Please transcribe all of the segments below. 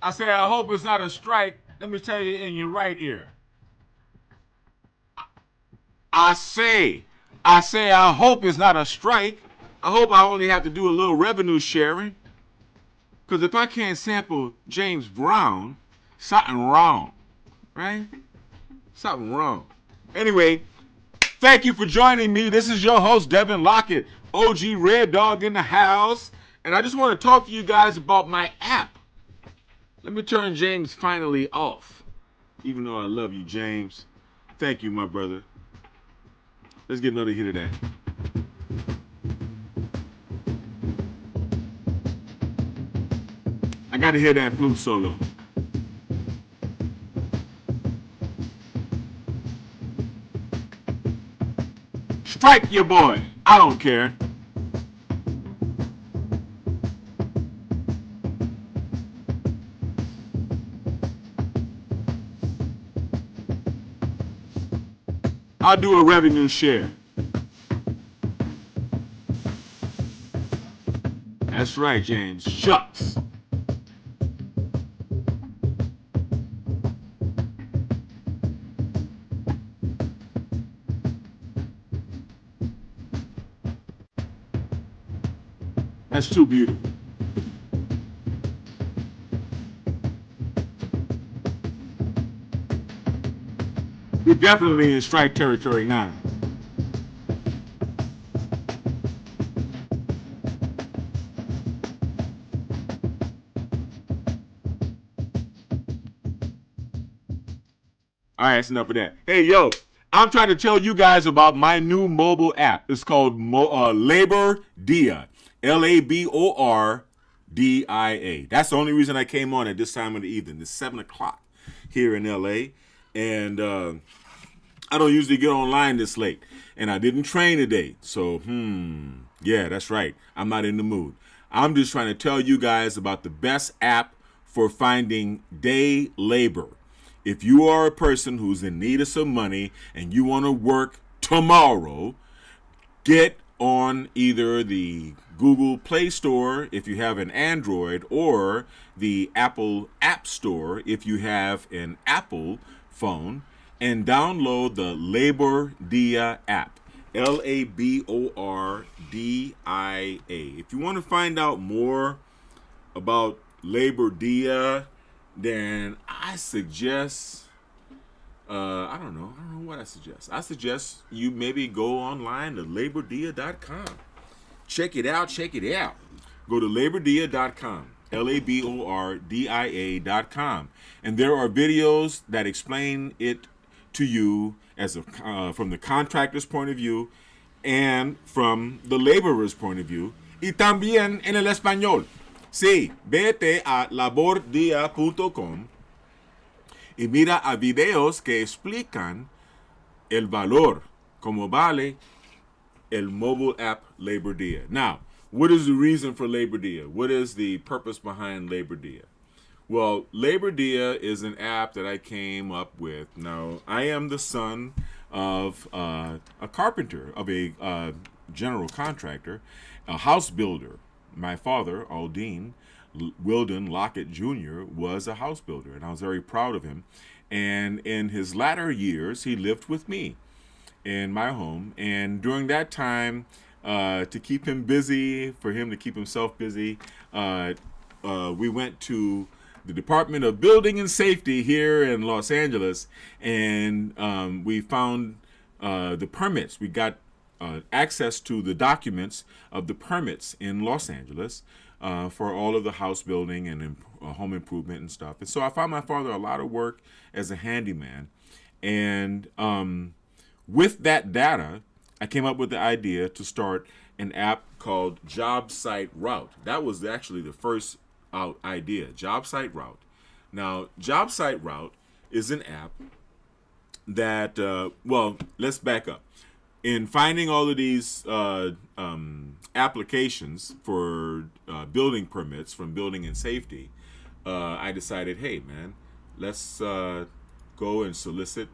I say, I hope it's not a strike. Let me tell you in your right ear. I say, I hope it's not a strike. I hope I only have to do a little revenue sharing. Because if I can't sample James Brown, something wrong, right? Something wrong. Anyway, thank you for joining me. This is your host, Devin Lockett, OG Red Dog in the house. And I just want to talk to you guys about my app. Let me turn James finally off. Even though I love you, James. Thank you, my brother. Let's get another hit of that. I got to hear that flute solo. Strike your boy. I don't care. I'll do a revenue share. That's right, James. Shucks. That's too beautiful. We're definitely in strike territory now. All right, that's enough of that. Hey, yo, I'm trying to tell you guys about my new mobile app. It's called Labor Dia. LABORDIA. That's the only reason I came on at this time of the evening. It's 7 o'clock here in LA. And I don't usually get online this late. And I didn't train today. So, yeah, that's right. I'm not in the mood. I'm just trying to tell you guys about the best app for finding day labor. If you are a person who's in need of some money and you want to work tomorrow, get on either the Google Play Store if you have an Android or the Apple App Store if you have an Apple phone and download the Labor Dia app. LABORDIA. If you want to find out more about Labor Dia, then I suggest, I don't know what I suggest. I suggest you maybe go online to labordia.com. Check it out. Go to labordia.com, LABORDIA.com. And there are videos that explain it to you as from the contractor's point of view and from the laborer's point of view. Y también en el español. Sí, vete a labordia.com y mira a videos que explican el valor, como vale el mobile app Labor Dia. Now, what is the reason for Labor Dia? What is the purpose behind Labor Dia? Well, Labor Dia is an app that I came up with. Now, I am the son of a carpenter, of a general contractor, a house builder. My father, Aldine Wilden Lockett Jr., was a house builder, and I was very proud of him. And in his latter years, he lived with me in my home. And during that time, to keep him busy, for him to keep himself busy, we went to the Department of Building and Safety here in Los Angeles, and we found the permits. We got access to the documents of the permits in Los Angeles for all of the house building and home improvement and stuff. And so I found my father a lot of work as a handyman. And with that data, I came up with the idea to start an app called Job Site Route. That was actually the first idea, Job Site Route. Now, Job Site Route is an app that, well, let's back up. In finding all of these applications for building permits from Building and Safety, I decided, hey, man, let's go and solicit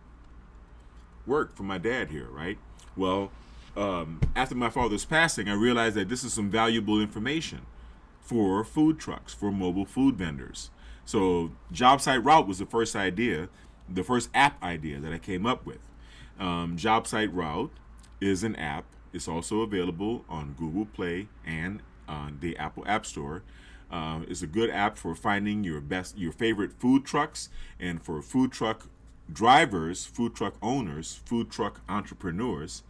work for my dad here, right? Well, after my father's passing, I realized that this is some valuable information for food trucks, for mobile food vendors. So job site route was the first idea, the first app idea that I came up with. Job site route is an app. It's also available on Google Play and on the Apple App Store. It's a good app for finding your favorite food trucks, and for food truck drivers, food truck owners, food truck entrepreneurs,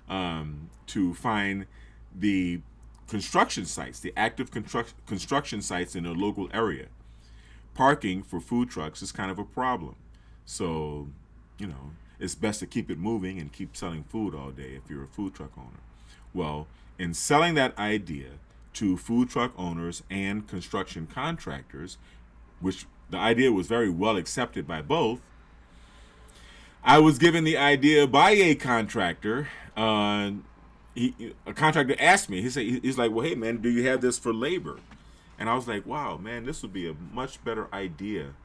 to find the construction sites, the active construction sites in a local area. Parking for food trucks is kind of a problem. So, it's best to keep it moving and keep selling food all day if you're a food truck owner. Well, in selling that idea to food truck owners and construction contractors, which the idea was very well accepted by both, I was given the idea by a contractor. A contractor asked me, he's like, well, hey, man, do you have this for labor? And I was like, wow, man, this would be a much better idea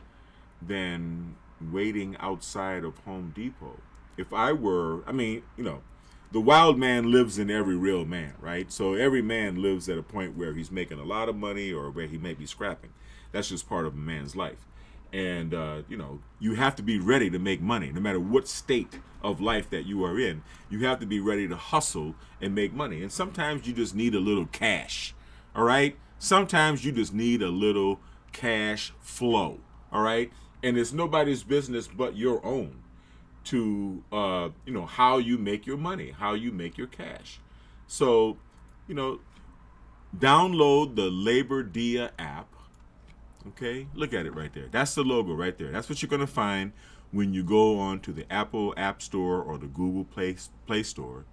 than waiting outside of Home Depot. If I were, the wild man lives in every real man, right? So every man lives at a point where he's making a lot of money or where he may be scrapping. That's just part of a man's life. And, you have to be ready to make money. No matter what state of life that you are in, you have to be ready to hustle and make money. And sometimes you just need a little cash, all right? Sometimes you just need a little cash flow, all right? And it's nobody's business but your own to, how you make your money, how you make your cash. So, download the Labor Dia app. Okay, look at it right there. That's the logo right there. That's what you're going to find when you go on to the Apple App Store or the Google Play Store.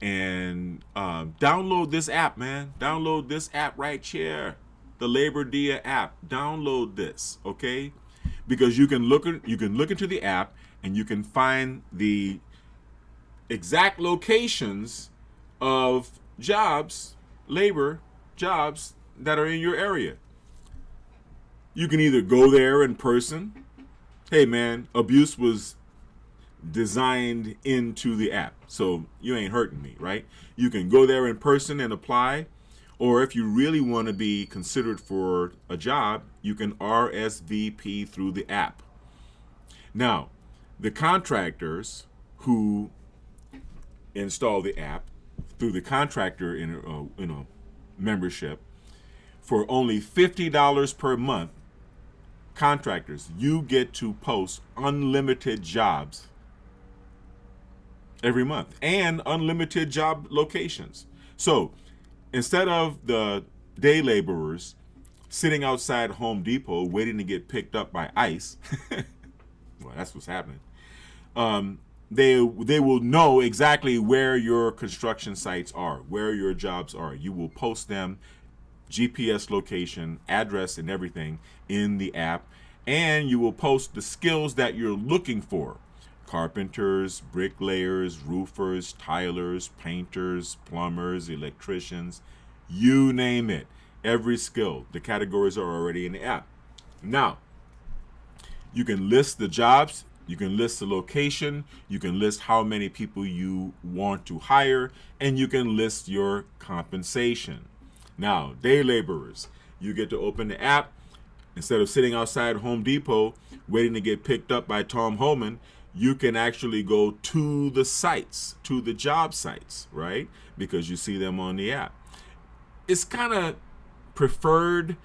And download this app, man. Download this app right here, the Labor Dia app. Download this, okay? Because you can look into the app and you can find the exact locations of labor jobs that are in your area. You can either go there in person. Hey, man, abuse was designed into the app, so you ain't hurting me, right? You can go there in person and apply, or if you really want to be considered for a job, you can RSVP through the app. Now, the contractors who install the app through the contractor in membership, for only $50 per month, contractors, you get to post unlimited jobs every month and unlimited job locations. So instead of the day laborers sitting outside Home Depot waiting to get picked up by ICE, well, that's what's happening. They will know exactly where your construction sites are, where your jobs are. You will post them, GPS location, address, and everything in the app, and you will post the skills that you're looking for: carpenters, bricklayers, roofers, tilers, painters, plumbers, electricians, you name it. Every skill, the categories are already in the app. Now, you can list the jobs, you can list the location, you can list how many people you want to hire, and you can list your compensation. Now, day laborers, you get to open the app. Instead of sitting outside Home Depot waiting to get picked up by Tom Homan, you can actually go to the sites, to the job sites, right? Because you see them on the app. It's kind of preferred.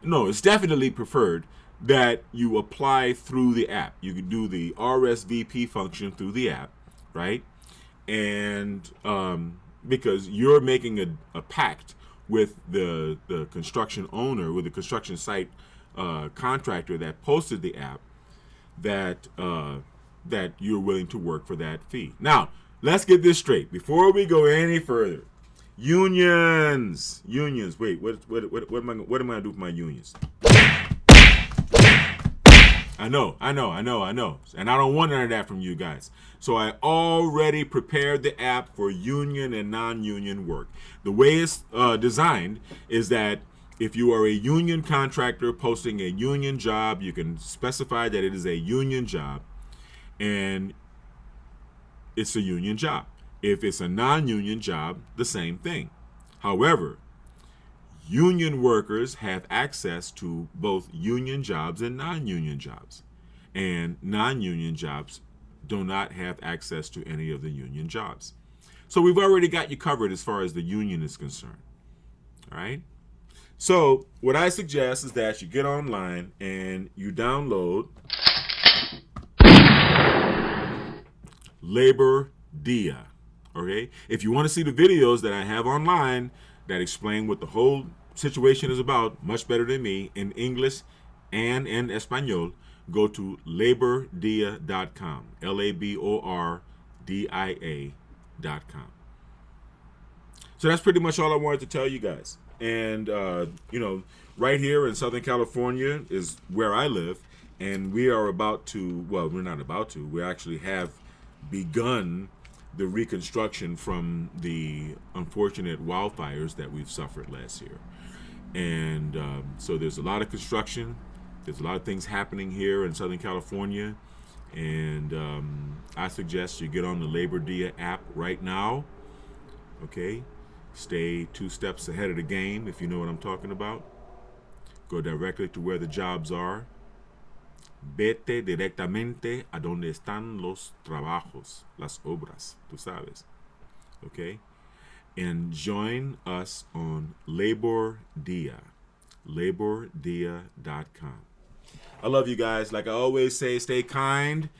No, it's definitely preferred that you apply through the app. You can do the RSVP function through the app, right? And because you're making a pact with the construction owner, with the construction site contractor that posted the app, that you're willing to work for that fee. Now, let's get this straight before we go any further. Unions. Wait, what am I gonna do with my unions? I know. And I don't want none of that from you guys. So I already prepared the app for union and non-union work. The way it's designed is that if you are a union contractor posting a union job, you can specify that it is a union job, and it's a union job. If it's a non-union job, the same thing. However, Union workers have access to both union jobs and non-union jobs. And non-union jobs do not have access to any of the union jobs. So we've already got you covered as far as the union is concerned. All right? So what I suggest is that you get online and you download Labor Dia. Okay? If you want to see the videos that I have online that explain what the whole situation is about, much better than me, in English and in Espanol, go to labordia.com. LABORDIA.com. So that's pretty much all I wanted to tell you guys. And, right here in Southern California is where I live. And we are about to, well, we're not about to, we actually have begun the reconstruction from the unfortunate wildfires that we've suffered last year. And so there's a lot of construction. There's a lot of things happening here in Southern California. And I suggest you get on the Labor Dia app right now. Okay? Stay 2 steps ahead of the game, if you know what I'm talking about. Go directly to where the jobs are. Vete directamente a donde están los trabajos, las obras, tú sabes. Okay? And join us on Labor Dia, labordia.com. I love you guys. Like I always say, stay kind,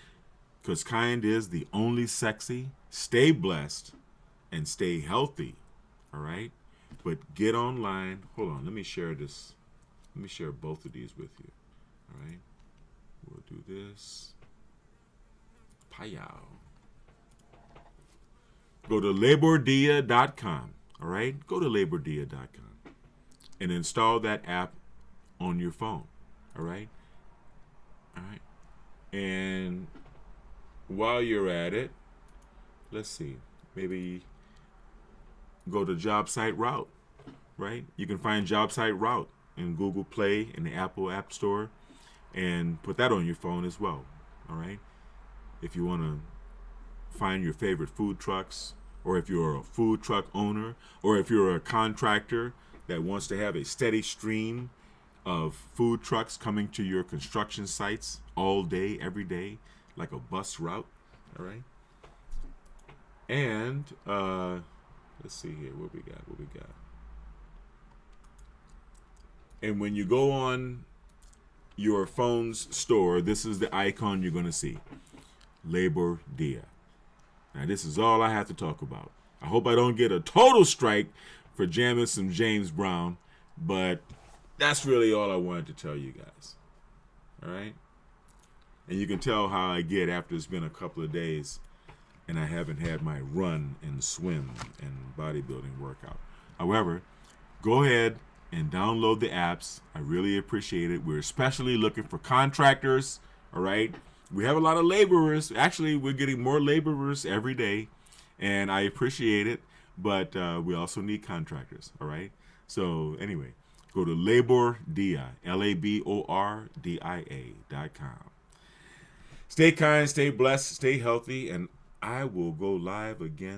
because kind is the only sexy. Stay blessed and stay healthy. All right? But get online. Hold on. Let me share this. Let me share both of these with you. All right? We'll do this. Payao. Go to labordia.com. All right? Go to labordia.com and install that app on your phone. All right? All right. And while you're at it, let's see. Maybe go to Job Site Route. Right? You can find Job Site Route in Google Play and the Apple App Store. And put that on your phone as well, all right? If you want to find your favorite food trucks, or if you're a food truck owner, or if you're a contractor that wants to have a steady stream of food trucks coming to your construction sites all day, every day, like a bus route, all right? And let's see here, what we got? And when you go on your phone's store, this is the icon you're going to see. Labor Dia. Now, this is all I have to talk about. I hope I don't get a total strike for jamming some James Brown, but that's really all I wanted to tell you guys. All right? And you can tell how I get after it's been a couple of days and I haven't had my run and swim and bodybuilding workout. However, go ahead and download the apps. I really appreciate it. We're especially looking for contractors, all right? We have a lot of laborers. Actually, we're getting more laborers every day, and I appreciate it, but we also need contractors, all right? So anyway, go to labordia, labordia.com. Stay kind, stay blessed, stay healthy, and I will go live again